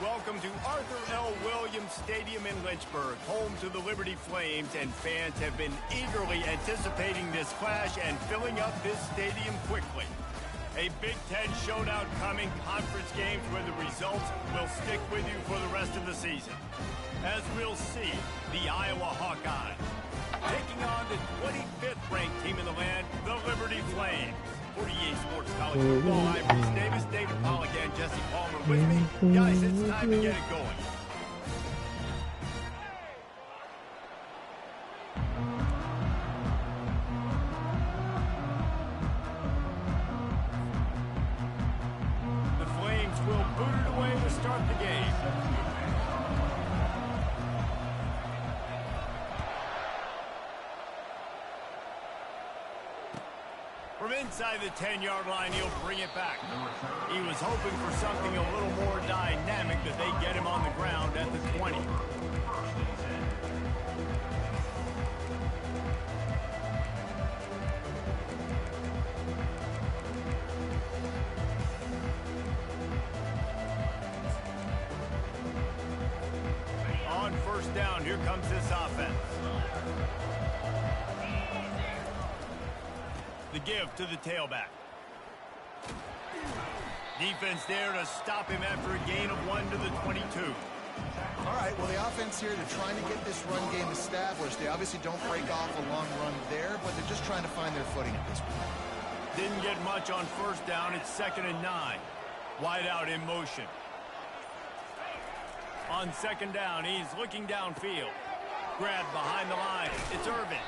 Welcome to Arthur L. Williams Stadium in Lynchburg, home to the Liberty Flames, and fans have been eagerly anticipating this clash and filling up this stadium quickly. A Big Ten showdown coming, conference games where the results will stick with you for the rest of the season. As we'll see, the Iowa Hawkeyes taking on the 25th ranked team in the land, the Liberty Flames. 48 Sports College Football, I'm Reese Davis, David Pollock, and Jesse Palmer with me. Guys, it's time to get it going. The Flames will boot it away to start the game. From inside the 10-yard line, he'll bring it back. He was hoping for something a little more dynamic, but they get him on the ground at the 20. On first down, here comes this offense. The give to the tailback. Defense there to stop him after a gain of 1 to the 22. All right, well, the offense here, they're trying to get this run game established. They obviously don't break off a long run there, but they're just trying to find their footing at this point. Didn't get much on first down. It's 2nd and 9. Wide out in motion. On 2nd down, he's looking downfield. Grabbed behind the line. It's Irvin.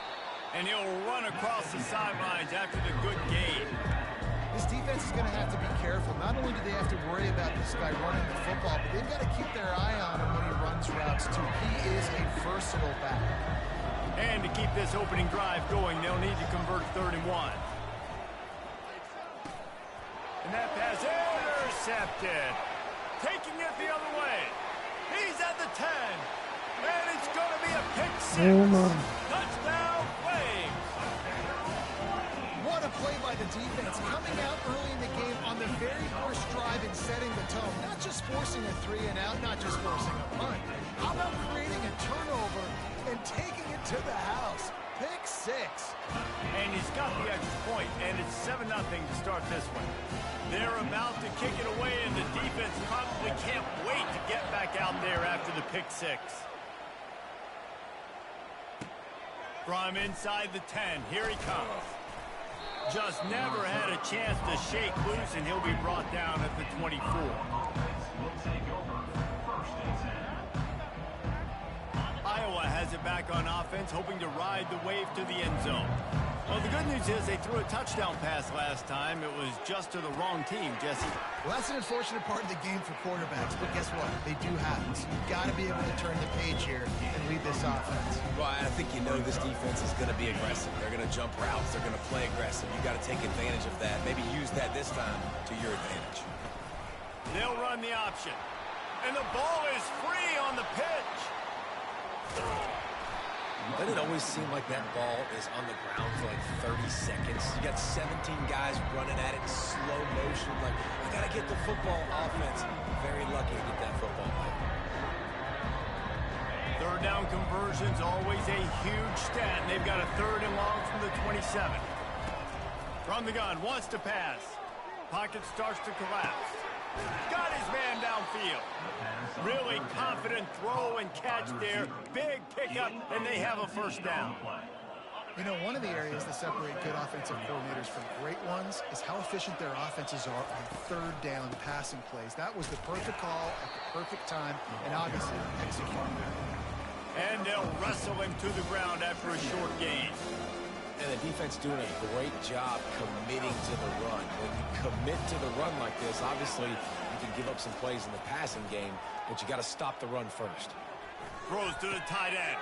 And he'll run across the sidelines after the good gain. This defense is going to have to be careful. Not only do they have to worry about this guy running the football, but they've got to keep their eye on him when he runs routes, too. He is a versatile back. And to keep this opening drive going, they'll need to convert 3rd and 1. And that pass intercepted. Taking it the other way. He's at the 10. And it's going to be a pick 6. Touchdown, Flames. What a play by the defense. Coming out early in the game on the very first drive and setting the tone. Not just forcing a 3 and out, not just forcing a punt. How about creating a turnover and taking it to the house? Pick 6. And he's got the extra point, and it's 7-0 to start this one. They're about to kick it away, and the defense probably can't wait to get back out there after the pick 6. From inside the 10, here he comes. Just never had a chance to shake loose, and he'll be brought down at the 24. Iowa has it back on offense, hoping to ride the wave to the end zone. Well, the good news is they threw a touchdown pass last time. It was just to the wrong team, Jesse. Well, that's an unfortunate part of the game for quarterbacks, but guess what? They do have it. So you've got to be able to turn the page here and lead this offense. Well, I think you know this defense is going to be aggressive. They're going to jump routes. They're going to play aggressive. You've got to take advantage of that. Maybe use that this time to your advantage. They'll run the option. And the ball is free on the pitch. Doesn't it always seem like that ball is on the ground for like 30 seconds? You got 17 guys running at it in slow motion. Like, I got to get the football. Offense very lucky to get that football back. 3rd down conversion's always a huge stat. And they've got a 3rd and long from the 27. From the gun, wants to pass. Pocket starts to collapse. Got his man downfield. Really confident throw and catch there. Big pickup, and they have a first down. You know, one of the areas that separate good offensive coordinators from great ones is how efficient their offenses are on 3rd down passing plays. That was the perfect call at the perfect time, and obviously executing that. And they'll wrestle him to the ground after a short gain. And the defense doing a great job committing to the run. When you commit to the run like this, obviously you can give up some plays in the passing game, but you got to stop the run first. Throws to the tight end.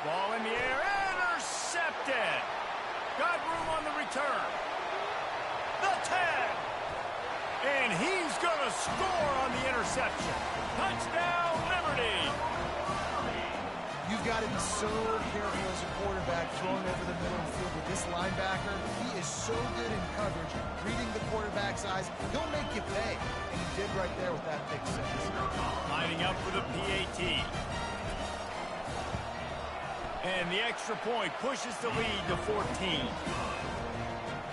Ball in the air. Intercepted. Got room on the return. The 10. And he's going to score on the interception. Touchdown, Liberty. You've got to be so careful as a quarterback throwing over the middle of the field with this linebacker. He is so good in coverage, reading the quarterback's eyes. He'll make you pay, and he did right there with that pick six. Lining up for the PAT. And the extra point pushes the lead to 14.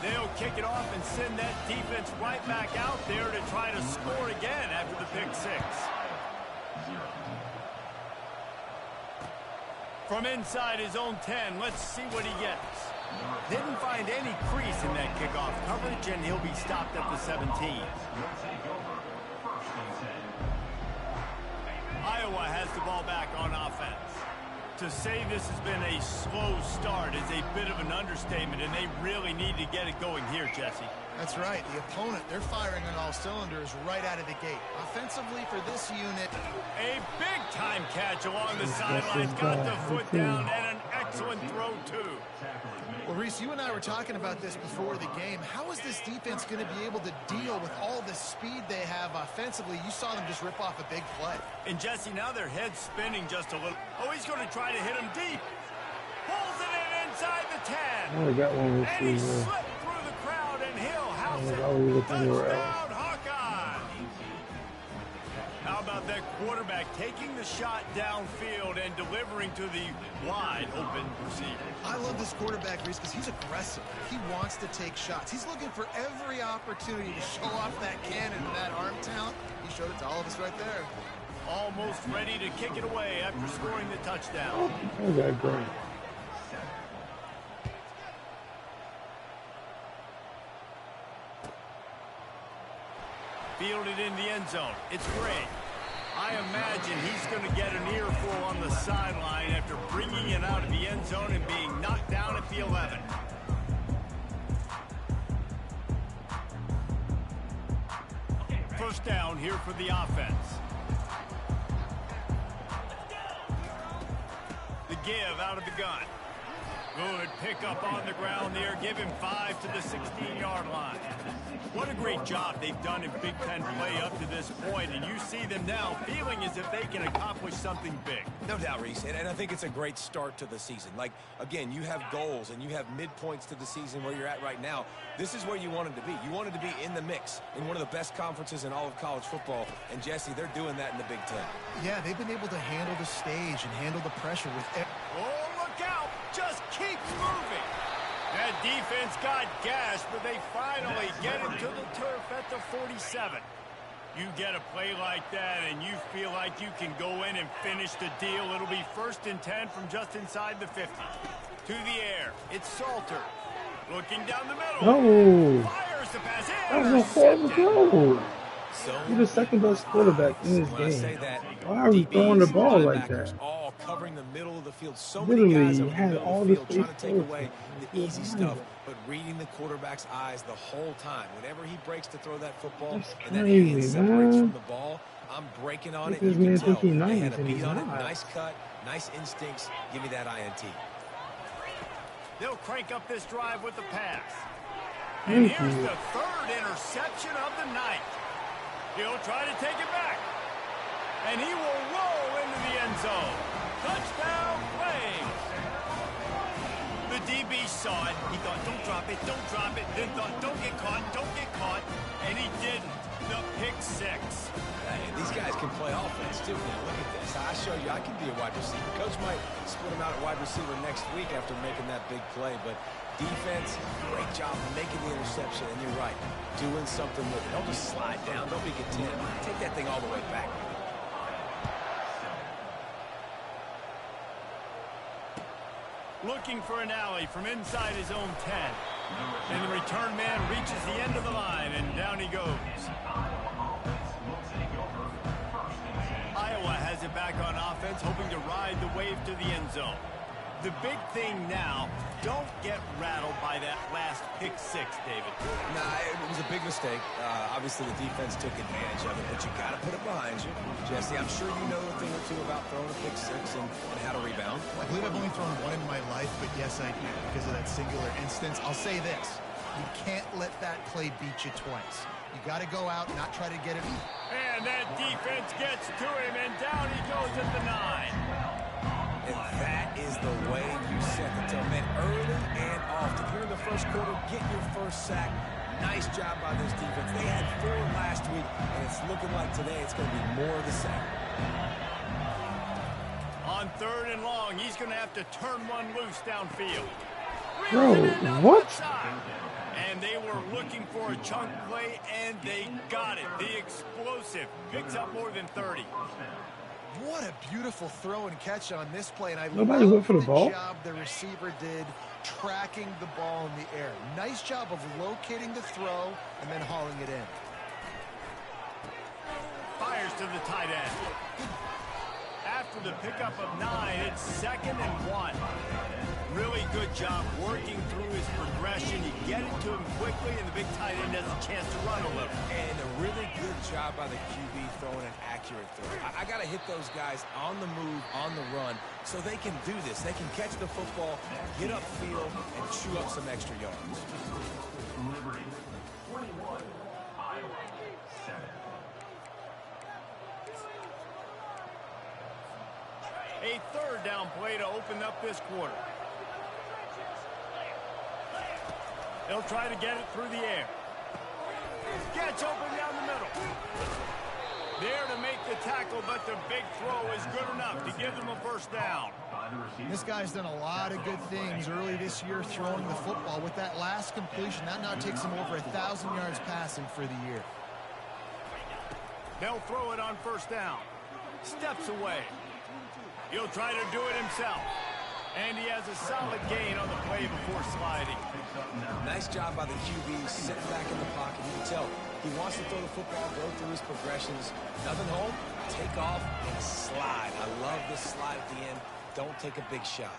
They'll kick it off and send that defense right back out there to try to score again after the pick six. From inside his own 10, let's see what he gets. Didn't find any crease in that kickoff coverage, and he'll be stopped at the 17. Iowa has the ball back on offense. To say this has been a slow start is a bit of an understatement, and they really need to get it going here, Jesse. That's right. The opponent, they're firing on all cylinders right out of the gate. Offensively for this unit. A big-time catch along the sidelines. Got the foot down, and an excellent throw, too. Well, Reese, you and I were talking about this before the game. How is this defense going to be able to deal with all the speed they have offensively? You saw them just rip off a big play. And, Jesse, now their head's spinning just a little. Oh, he's going to try to hit him deep. Pulls it in inside the 10. I got one and he slipped through the crowd, and he'll house it. Touchdown, Hawkeye! How about that quarterback taking the shot downfield and delivering to the wide-open receiver? I love this quarterback, Reese, because he's aggressive. He wants to take shots. He's looking for every opportunity to show off that cannon and that arm talent. He showed it to all of us right there. Almost ready to kick it away after scoring the touchdown. Okay, great. Fielded in the end zone. It's great. I imagine he's going to get an earful on the sideline after bringing it out of the end zone and being knocked down at the 11. First down here for the offense. The give out of the gun. Good pickup on the ground there. Give him 5 to the 16-yard line. What a great job they've done in Big Ten play up to this point, and you see them now feeling as if they can accomplish something big. No doubt, Reese, and I think it's a great start to the season. Like, again, you have goals and you have midpoints to the season where you're at right now. This is where you wanted to be. You wanted to be in the mix in one of the best conferences in all of college football, and Jesse, they're doing that in the Big Ten. Yeah, they've been able to handle the stage and handle the pressure with... Oh, look out! Just keeps moving. That defense got gashed, but they finally get him to the turf at the 47. You get a play like that, and you feel like you can go in and finish the deal. It'll be 1st and 10 from just inside the 50. To the air, it's Salter. Looking down the middle. No. Fires the pass. That was a horrible throw. So You're the second best quarterback in this when I say game. that, Why are we throwing the ball like that? All covering the middle of the field. So Literally, many guys you over the had middle all of the the field trying to space take forward. away the easy stuff, but reading the quarterback's eyes the whole time. Whenever he breaks to throw that football That's and that crazy, hand separates man. from the ball, I'm breaking on it. This You man can tell think he they nice had a and beat he's on it. not. Nice cut, nice instincts. Give me that INT. They'll crank up this drive with the pass. Thank And here's you. the 3rd interception of the night. He'll try to take it back. And he will roll into the end zone. Touchdown, Flames. The DB saw it. He thought, don't drop it, don't drop it. Then thought, don't get caught. And he didn't. The pick six. Hey, these guys can play offense, too. Now, look at this. I show you I can be a wide receiver. Coach might split him out at wide receiver next week after making that big play. But defense, great job making the interception. And you're right, doing something with it. Don't just slide down. Don't make it 10. Take that thing all the way back. Looking for an alley from inside his own 10. And the return man reaches the end of the line, and down he goes. Iowa has it back on offense, hoping to ride the wave to the end zone. The big thing now, don't get rattled by that last pick six, David. Nah, it was a big mistake. Obviously, the defense took advantage of it, but you got to put it behind you. Jesse, I'm sure you know a thing or two about throwing a pick six and how to rebound. I believe I've only thrown one in my life, but yes, I do, because of that singular instance. I'll say this. You can't let that play beat you twice. You got to go out and not try to get it. And that defense gets to him, and down he goes at the 9. And that is the way you set the tone, man, early and often. Here in the first quarter, get your first sack. Nice job by this defense. They had 4 last week, and it's looking like today it's going to be more of the same. On 3rd and long, he's going to have to turn one loose downfield. Bro, what? And they were looking for a chunk play, and they got it. The explosive picks up more than 30. What a beautiful throw and catch on this play, and I Nobody love went for the ball? job the receiver did tracking the ball in the air. Nice job of locating the throw and then hauling it in. Fires to the tight end. After the pickup of 9, it's 2nd and 1. Really good job working through his progression. You get it to him quickly, and the big tight end has a chance to run a little. And a really good job by the QB throwing an accurate throw. I got to hit those guys on the move, on the run, so they can do this. They can catch the football, get upfield, and chew up some extra yards. Liberty, 21, Iowa, 7. A 3rd down play to open up this quarter. They'll try to get it through the air. Catch open down the middle. There to make the tackle, but the big throw is good enough to give them a first down. This guy's done a lot of good things early this year throwing the football. With that last completion, that now takes him over 1,000 yards passing for the year. They'll throw it on first down. Steps away. He'll try to do it himself. And he has a solid gain on the play before sliding. Nice job by the QB, sitting back in the pocket. You can tell he wants to throw the football, go through his progressions. Nothing home, take off, and slide. I love this slide at the end. Don't take a big shot.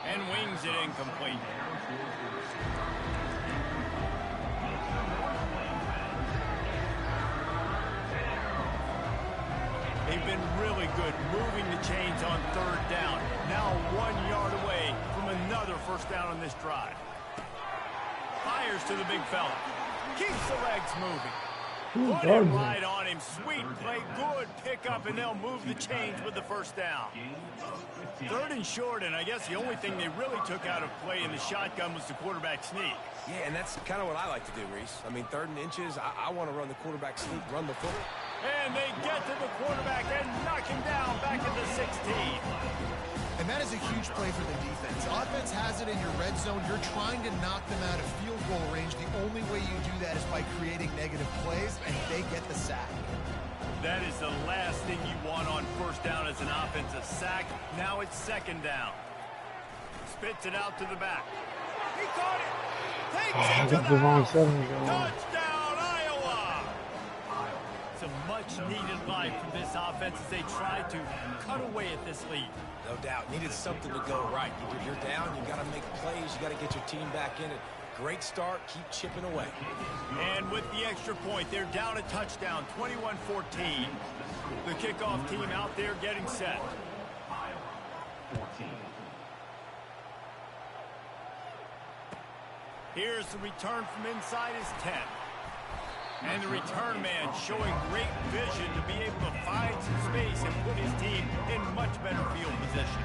And wings it incomplete. They've been really good moving the chains on 3rd down. Now 1 yard away from another first down on this drive. Fires to the big fella. Keeps the legs moving. Put it right on him. Sweet play. Good pickup, and they'll move the chains with the first down. 3rd and short, and I guess the only thing they really took out of play in the shotgun was the quarterback sneak. Yeah, and that's kind of what I like to do, Reese. I mean, 3rd and inches, I want to run the quarterback sneak, run the football. And they get to the quarterback and knock him down back at the 16. And that is a huge play for the defense. Offense has it in your red zone. You're trying to knock them out of field goal range. The only way you do that is by creating negative plays, and they get the sack. That is the last thing you want on first down as an offensive sack. Now it's 2nd down. Spits it out to the back. He caught it. Takes it to the house. Touchdown, Iowa. It's a much-needed life for this offense as they try to cut away at this lead. No doubt. Needed something to go right. You're down. You got to make plays. You got to get your team back in it. Great start. Keep chipping away. And with the extra point, they're down a touchdown, 21-14. The kickoff team out there getting set. Here's the return from inside his 10. And the return man showing great vision to be able to find some space and put his team in much better field position.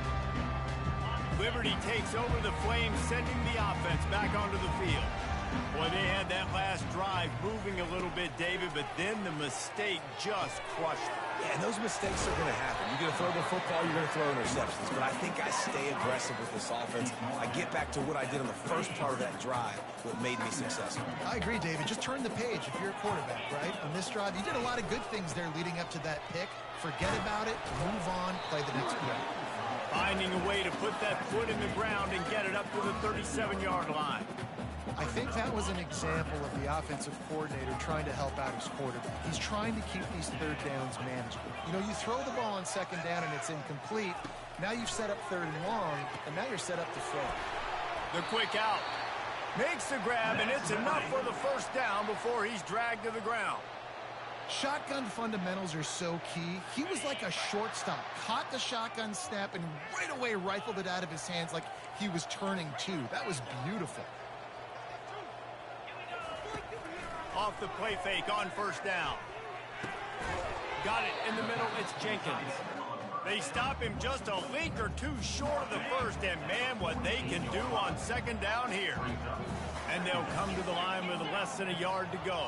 Liberty takes over the Flames, sending the offense back onto the field. Boy, they had that last drive moving a little bit, David, but then the mistake just crushed them. Yeah, and those mistakes are going to happen. You're going to throw the football, you're going to throw interceptions. But I think I stay aggressive with this offense. I get back to what I did on the first part of that drive, what made me successful. I agree, David. Just turn the page if you're a quarterback, right? On this drive, you did a lot of good things there leading up to that pick. Forget about it, move on, play the next play. Finding a way to put that foot in the ground and get it up to the 37-yard line. I think that was an example of the offensive coordinator trying to help out his quarterback. He's trying to keep these 3rd downs manageable. You know, you throw the ball on 2nd down and it's incomplete. Now you've set up 3rd and long, and now you're set up to throw. The quick out. Makes the grab, and it's enough for the first down before he's dragged to the ground. Shotgun fundamentals are so key. He was like a shortstop, caught the shotgun snap, and right away rifled it out of his hands like he was turning two. That was beautiful. Off the play fake on first down. Got it in the middle. It's Jenkins. They stop him just a link or two short of the first, and man, what they can do on second down here. And they'll come to the line with less than a yard to go.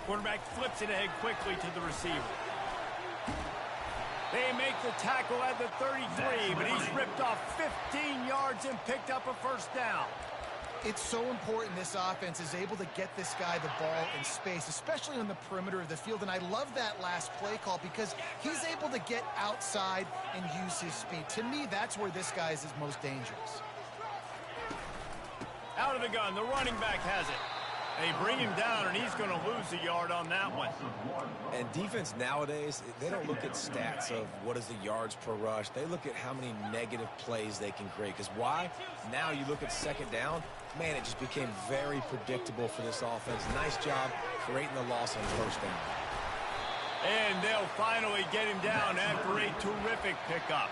Quarterback flips it ahead quickly to the receiver. They make the tackle at the 33, but he's ripped off 15 yards and picked up a first down. It's so important this offense is able to get this guy the ball in space, especially on the perimeter of the field. And I love that last play call because he's able to get outside and use his speed. To me, that's where this guy is his most dangerous. Out of the gun, the running back has it. They bring him down, and he's going to lose a yard on that one. And defense nowadays, they don't look at stats of what is the yards per rush. They look at how many negative plays they can create. Because why? Now you look at second down, man, it just became very predictable for this offense. Nice job creating the loss on first down. And they'll finally get him down after a terrific pickup.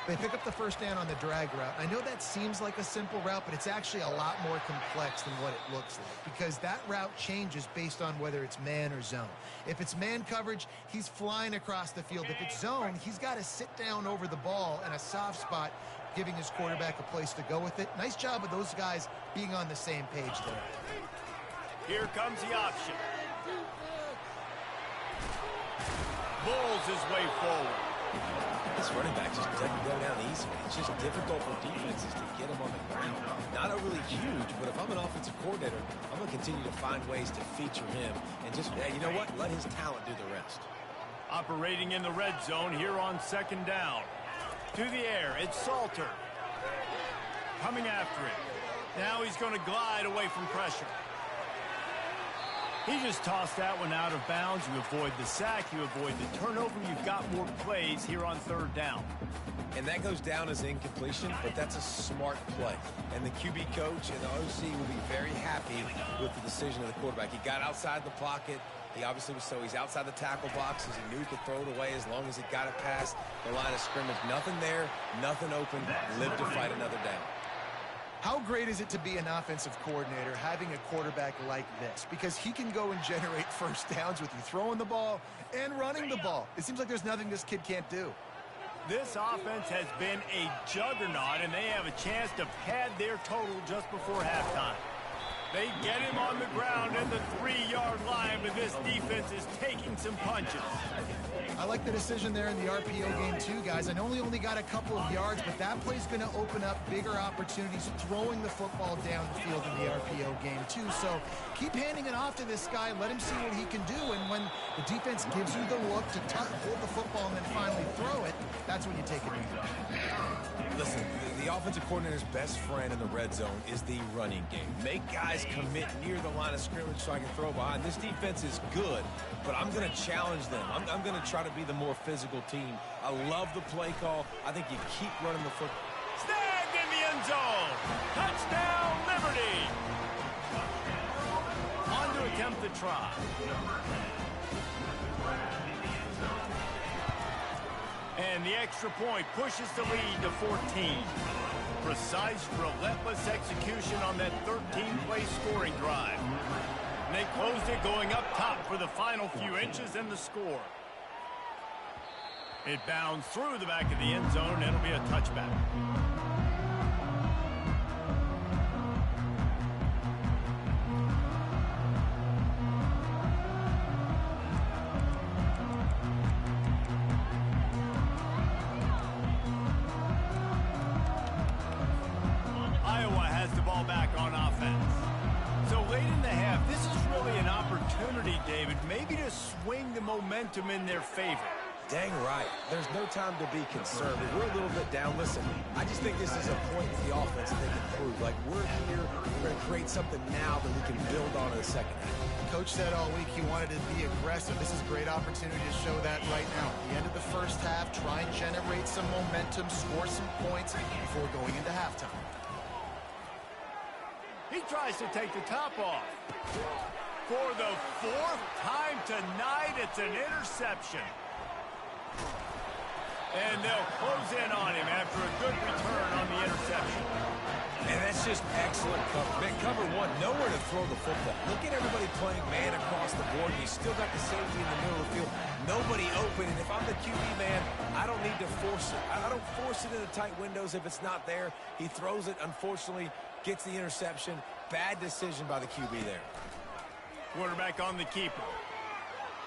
They pick up the first down on the drag route. I know that seems like a simple route, but it's actually a lot more complex than what it looks like because that route changes based on whether it's man or zone. If it's man coverage, he's flying across the field. If it's zone, he's got to sit down over the ball in a soft spot, giving his quarterback a place to go with it. Nice job of those guys being on the same page there. Here comes the option. Bulls his way forward. This running back just doesn't go down easy. It's just difficult for defenses to get him on the ground. Not overly huge, but if I'm an offensive coordinator, I'm going to continue to find ways to feature him and just, you know what, let his talent do the rest. Operating in the red zone here on second down. To the air, it's Salter. Coming after it. Now he's going to glide away from pressure. He just tossed that one out of bounds. You avoid the sack, you avoid the turnover. You've got more plays here on third down. And that goes down as incompletion, but that's a smart play. And the QB coach and the OC will be very happy with the decision of the quarterback. He got outside the pocket. He obviously was he's outside the tackle boxes. He knew he could throw it away as long as he got it past the line of scrimmage. Nothing there, nothing open. Live to fight another down. How great is it to be an offensive coordinator having a quarterback like this? Because he can go and generate first downs with you throwing the ball and running the ball. It seems like there's nothing this kid can't do. This offense has been a juggernaut, and they have a chance to pad their total just before halftime. They get him on the ground at the 3-yard line, but this defense is taking some punches. I like the decision there in the RPO game too, guys. I know he only got a couple of yards, but that play's going to open up bigger opportunities throwing the football down the field in the RPO game too. So keep handing it off to this guy. Let him see what he can do. And when the defense gives you the look to hold the football and then finally throw it, that's when you take it easy. Listen, the offensive coordinator's best friend in the red zone is the running game. Make guys commit near the line of scrimmage so I can throw behind. This defense is good, but I'm going to challenge them. I'm going to try to be the more physical team. I love the play call. I think you keep running the football. Snagged in the end zone. Touchdown, Liberty. On to attempt the try. And the extra point pushes the lead to 14. Precise, relentless execution on that 13-play scoring drive. And they closed it going up top for the final few inches and the score. It bounds through the back of the end zone, and it'll be a touchback. Back on offense. So late in the half, this is really an opportunity, David, maybe to swing the momentum in their favor. Dang right. There's no time to be concerned. We're a little bit down. Listen, I just think this is a point in the offense that they can prove. Like, we're here, we're going to create something now that we can build on in the second half. Coach said all week he wanted to be aggressive. This is a great opportunity to show that right now. At the end of the first half, try and generate some momentum, score some points before going into halftime. He tries to take the top off. For the 4th time tonight, it's an interception. And they'll close in on him after a good return on the interception. And that's just excellent cover. Man, cover one, nowhere to throw the football. Look at everybody playing man across the board. You still got the safety in the middle of the field. Nobody open, and if I'm the QB, man, I don't need to force it. I don't force it into tight windows if it's not there. He throws it, unfortunately, gets the interception. Bad decision by the QB there. Quarterback on the keeper.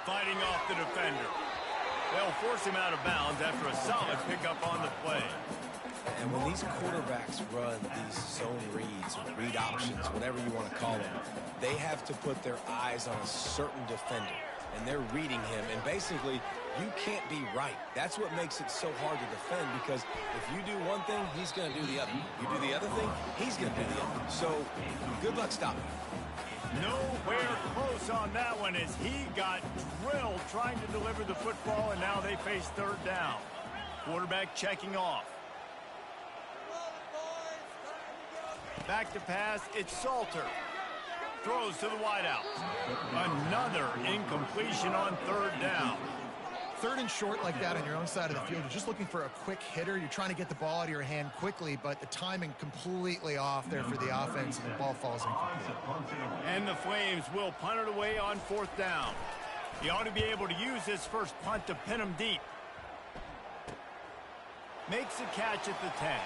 Fighting off the defender. They'll force him out of bounds after a solid pickup on the play. And when these quarterbacks run these zone reads, read options, whatever you want to call them, they have to put their eyes on a certain defender. And they're reading him. And basically, you can't be right. That's what makes it so hard to defend, because if you do one thing, he's going to do the other. You do the other thing, he's going to do the other. So, good luck stopping him. Nowhere close on that one as he got drilled trying to deliver the football, and now they face third down. Quarterback checking off. Back to pass, it's Salter. Throws to the wideout. Another incompletion on third down. Third and short like that on your own side of the field, you're just looking for a quick hitter. You're trying to get the ball out of your hand quickly, but the timing completely off there for the offense, and the ball falls incomplete. And the Flames will punt it away on fourth down. He ought to be able to use his first punt to pin him deep. Makes a catch at the 10.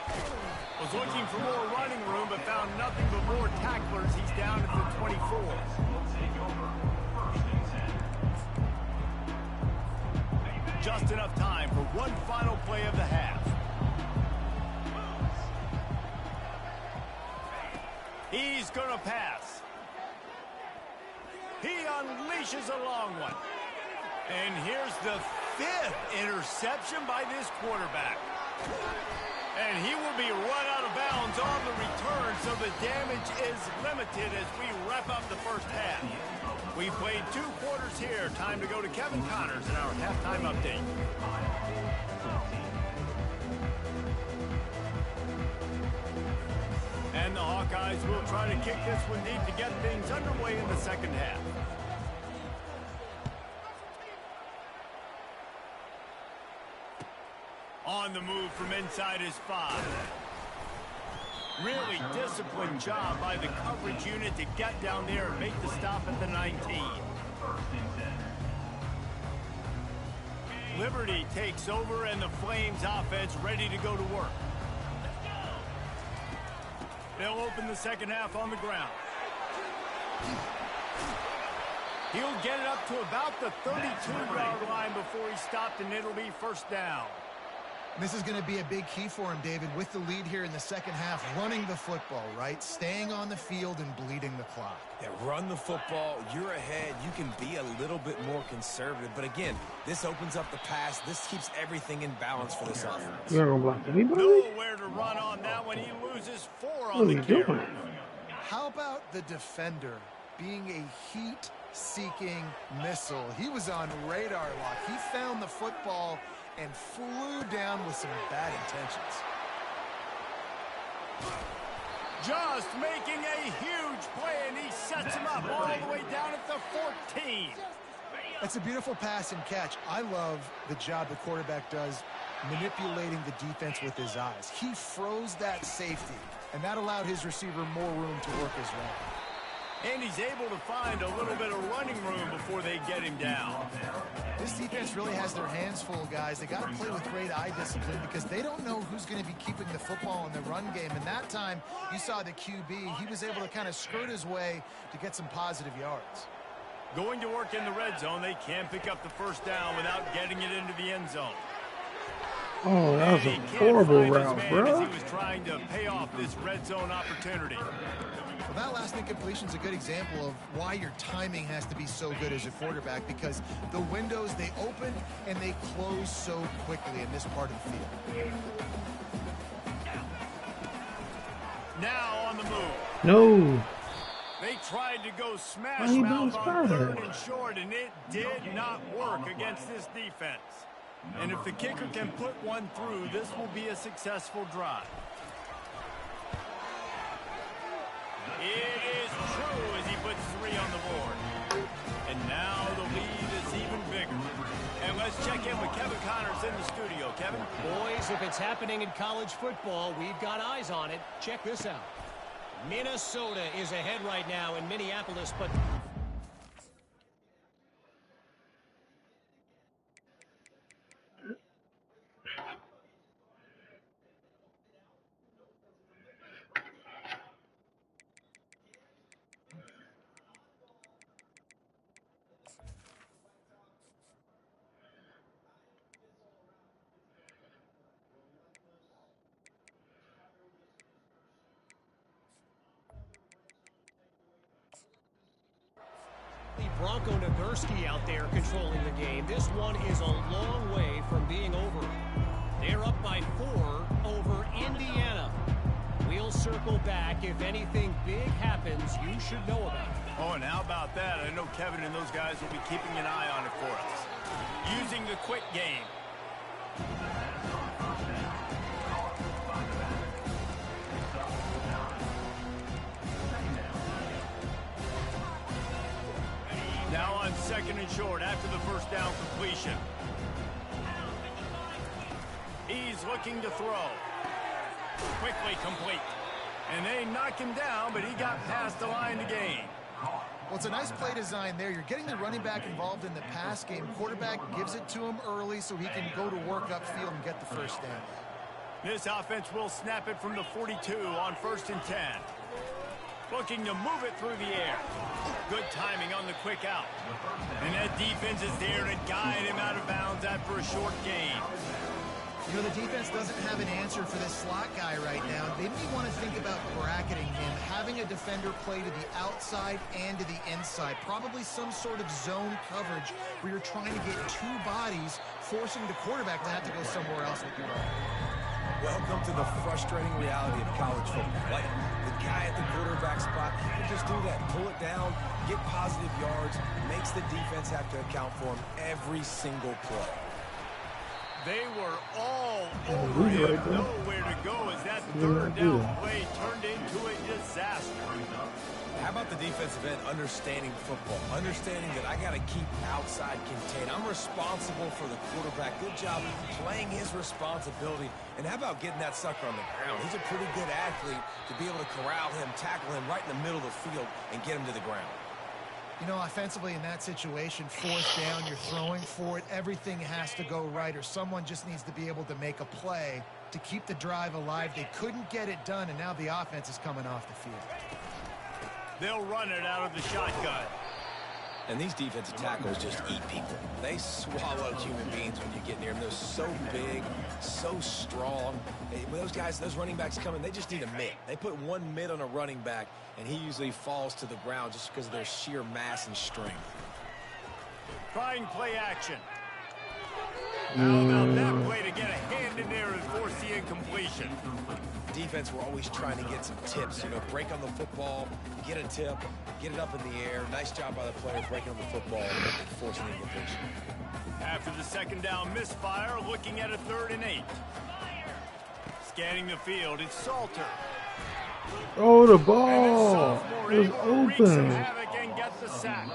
Was looking for more running room, but found nothing but more tacklers. He's down at the 24. Just enough time for one final play of the half. He's going to pass. He unleashes a long one. And here's the 5th interception by this quarterback. And he will be run out of bounds on the return, so the damage is limited as we wrap up the first half. We played 2 quarters here. Time to go to Kevin Connors in our halftime update. And the Hawkeyes will try to kick this one deep to get things underway in the second half. On the move from inside his 5. Really disciplined job by the coverage unit to get down there and make the stop at the 19. Liberty takes over, and the Flames offense ready to go to work. They'll open the second half on the ground. He'll get it up to about the 32-yard line before he's stopped, and it'll be first down. This is going to be a big key for him, David, with the lead here in the second half, running the football, right? Staying on the field and bleeding the clock. Yeah, run the football. You're ahead. You can be a little bit more conservative. But again, this opens up the pass. This keeps everything in balance for this offense. You're going to block anybody? Nowhere to run on that one. He loses 4 on the carry. How about the defender being a heat-seeking missile? He was on radar lock. He found the football and flew down with some bad intentions. Just making a huge play, and he sets him up all the way down at the 14. That's a beautiful pass and catch. I love the job the quarterback does manipulating the defense with his eyes. He froze that safety, and that allowed his receiver more room to work his route. And he's able to find a little bit of running room before they get him down. This defense really has their hands full, guys. They got to play with great eye discipline because they don't know who's going to be keeping the football in the run game. And that time, you saw the QB. He was able to kind of skirt his way to get some positive yards. Going to work in the red zone. They can't pick up the first down without getting it into the end zone. Oh, that was a horrible route, bro. He was trying to pay off this red zone opportunity. Well, that last incompletion is a good example of why your timing has to be so good as a quarterback, because the windows, they open and they close so quickly in this part of the field. Now on the move. No. They tried to go smash mouth on 3rd and short, and it did not work against this defense. And if the kicker can put one through, this will be a successful drive. It is true as he puts 3 on the board. And now the lead is even bigger. And let's check in with Kevin Connors in the studio. Kevin? Boys, if it's happening in college football, we've got eyes on it. Check this out. Minnesota is ahead right now in Minneapolis, but Bronco Nagurski out there controlling the game. This one is a long way from being over. They're up by 4 over Indiana. We'll circle back. If anything big happens, you should know about it. Oh, and how about that? I know Kevin and those guys will be keeping an eye on it for us. Using the quick game. Now on 2nd and short after the first down completion. He's looking to throw. Quickly complete. And they knock him down, but he got past the line to gain. Well, it's a nice play design there. You're getting the running back involved in the pass game. Quarterback gives it to him early so he can go to work upfield and get the first down. This offense will snap it from the 42 on 1st and 10. Looking to move it through the air. Good timing on the quick out. And that defense is there to guide him out of bounds after a short gain. You know, the defense doesn't have an answer for this slot guy right now. They may want to think about bracketing him, having a defender play to the outside and to the inside. Probably some sort of zone coverage where you're trying to get 2 bodies, forcing the quarterback to have to go somewhere else with the ball. Welcome to the frustrating reality of college football. Like, the guy at the quarterback spot, he can just do that. Pull it down, get positive yards, makes the defense have to account for him every single play. They were all over him, nowhere to go as that 3rd down play turned into a disaster. How about the defensive end understanding football, understanding that I got to keep outside contained. I'm responsible for the quarterback. Good job playing his responsibility. And how about getting that sucker on the ground? He's a pretty good athlete to be able to corral him, tackle him right in the middle of the field, and get him to the ground. You know, offensively in that situation, 4th down, you're throwing for it. Everything has to go right, or someone just needs to be able to make a play to keep the drive alive. They couldn't get it done, and now the offense is coming off the field. They'll run it out of the shotgun. And these defensive tackles just eat people. They swallow human beings when you get near them. They're so big, so strong. When those guys, those running backs come in, they just need a mitt. They put 1 mitt on a running back, and he usually falls to the ground just because of their sheer mass and strength. Trying play action. How about that play to get a hand in there and force the incompletion? Defense, we're always trying to get some tips. You know, break on the football, get a tip, get it up in the air. Nice job by the player breaking on the football and forcing the incompletion. After the 2nd down misfire, looking at a 3rd and 8. Scanning the field, it's Salter. Oh, the ball is open. Havoc and get the sack.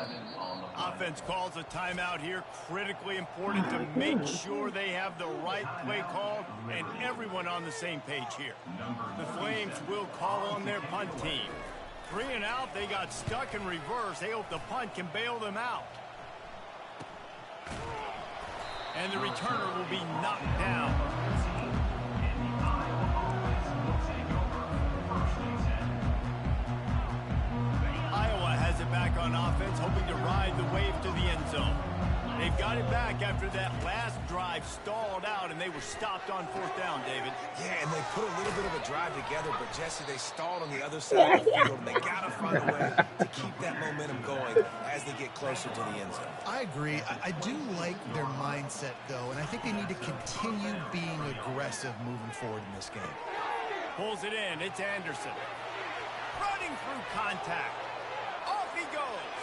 Offense calls a timeout here. Critically important to make sure they have the right play call and everyone on the same page here. The Flames will call on their punt team. 3 and out, they got stuck in reverse. They hope the punt can bail them out. And the returner will be knocked down. Iowa has it back on offense, hoping to ride the wave to the end zone. They've got it back after that last drive stalled out, and they were stopped on 4th down, David. Yeah, and they put a little bit of a drive together, but, Jesse, they stalled on the other side of the field, and they got to find a way to keep that momentum going as they get closer to the end zone. I agree. I do like their mindset, though, and I think they need to continue being aggressive moving forward in this game. Pulls it in. It's Anderson. Running through contact. Off he goes.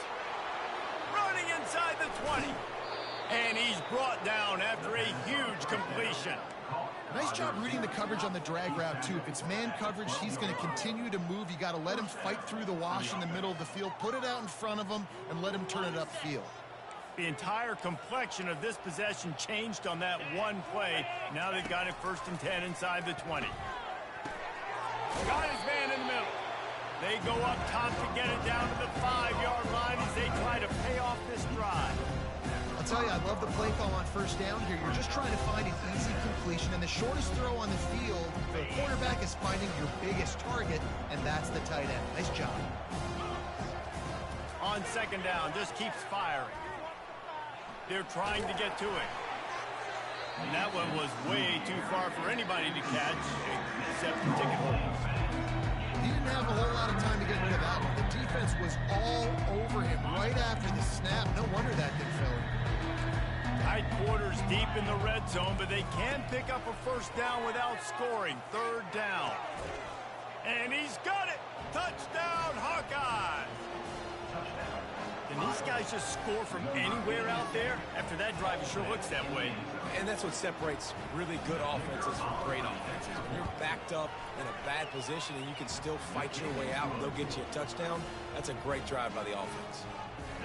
Running inside the 20. And he's brought down after a huge completion. Nice job reading the coverage on the drag route, too. If it's man coverage, he's going to continue to move. You got to let him fight through the wash in the middle of the field, put it out in front of him, and let him turn it upfield. The entire complexion of this possession changed on that one play. Now they've got it 1st and 10 inside the 20. Got his man in the middle. They go up top to get it down to the 5-yard line as they try to pay off this drive. I'll tell you, I love the play call on 1st down here. You're just trying to find an easy completion, and the shortest throw on the field for the quarterback is finding your biggest target, and that's the tight end. Nice job. On 2nd down, just keeps firing. They're trying to get to it. And that one was way too far for anybody to catch, except the ticket holders. He didn't have a whole lot of time to get rid of that one. The defense was all over him right right after the snap. No wonder that didn't fill him. Tight quarters deep in the red zone, but they can pick up a first down without scoring. Third down. And he's got it. Touchdown, Hawkeyes. Can these guys just score from anywhere out there? After that drive, it sure looks that way. And that's what separates really good offenses from great offenses. When you're backed up in a bad position and you can still fight your way out and they'll get you a touchdown, that's a great drive by the offense.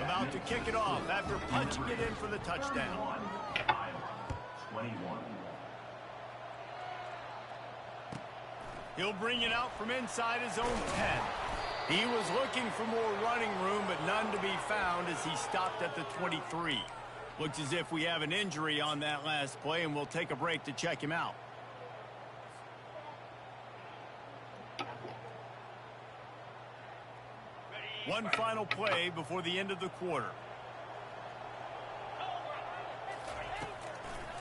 About to kick it off after punching it in for the touchdown. 21. He'll bring it out from inside his own 10. He was looking for more running room, but none to be found as he stopped at the 23. Looks as if we have an injury on that last play, and we'll take a break to check him out. One final play before the end of the quarter.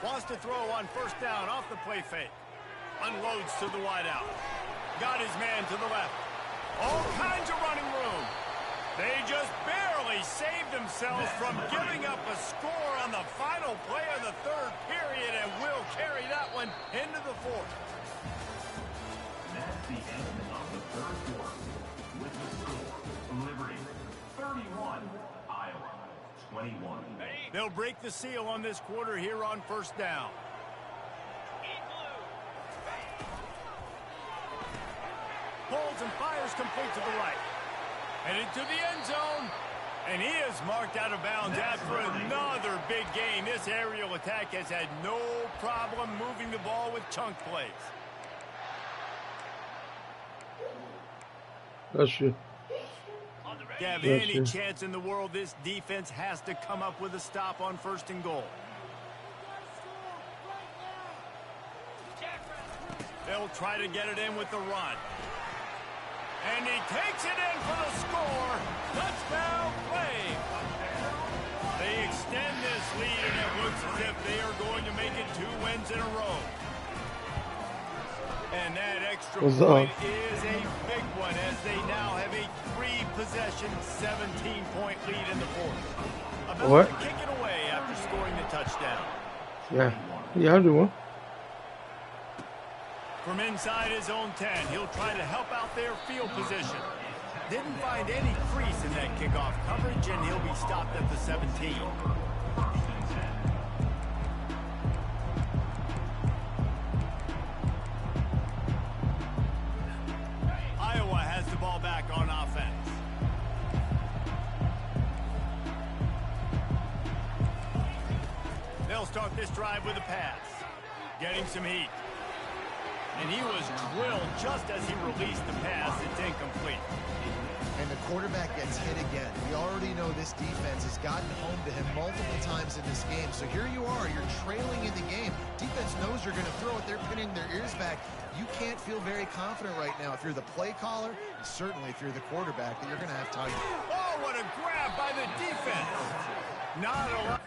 Wants to throw on first down off the play fake. Unloads to the wideout. Got his man to the left. All kinds of running room. They just barely saved themselves from giving up a score on the final play of the third period, and will carry that one into the fourth. That's the end of the third quarter. With the score, Liberty 31, Iowa 21. They'll break the seal on this quarter here on first down. Pulls and fires complete to the right. Headed to the end zone. And he is marked out of bounds after another big gain. This aerial attack has had no problem moving the ball with chunk plays. That's you. To have any chance in the world, this defense has to come up with a stop on first and goal. They'll try to get it in with the run. And he takes it in for the score. Touchdown play. They extend this lead, and it looks as if they are going to make it 2 wins in a row. And that extra point is a big one, as they now have a 3-possession, 17-point lead in the fourth. About to kick it away after scoring the touchdown. Yeah, I do. From inside his own 10, he'll try to help out their field position. Didn't find any crease in that kickoff coverage, and he'll be stopped at the 17. Iowa has the ball back on offense. They'll start this drive with a pass. Getting some heat. And he was drilled just as he released the pass. It's incomplete. And the quarterback gets hit again. We already know this defense has gotten home to him multiple times in this game. So here you are, you're trailing in the game. Defense knows you're going to throw it. They're pinning their ears back. You can't feel very confident right now if you're the play caller, and certainly if you're the quarterback, that you're going to have time. Oh, what a grab by the defense. Not a lot.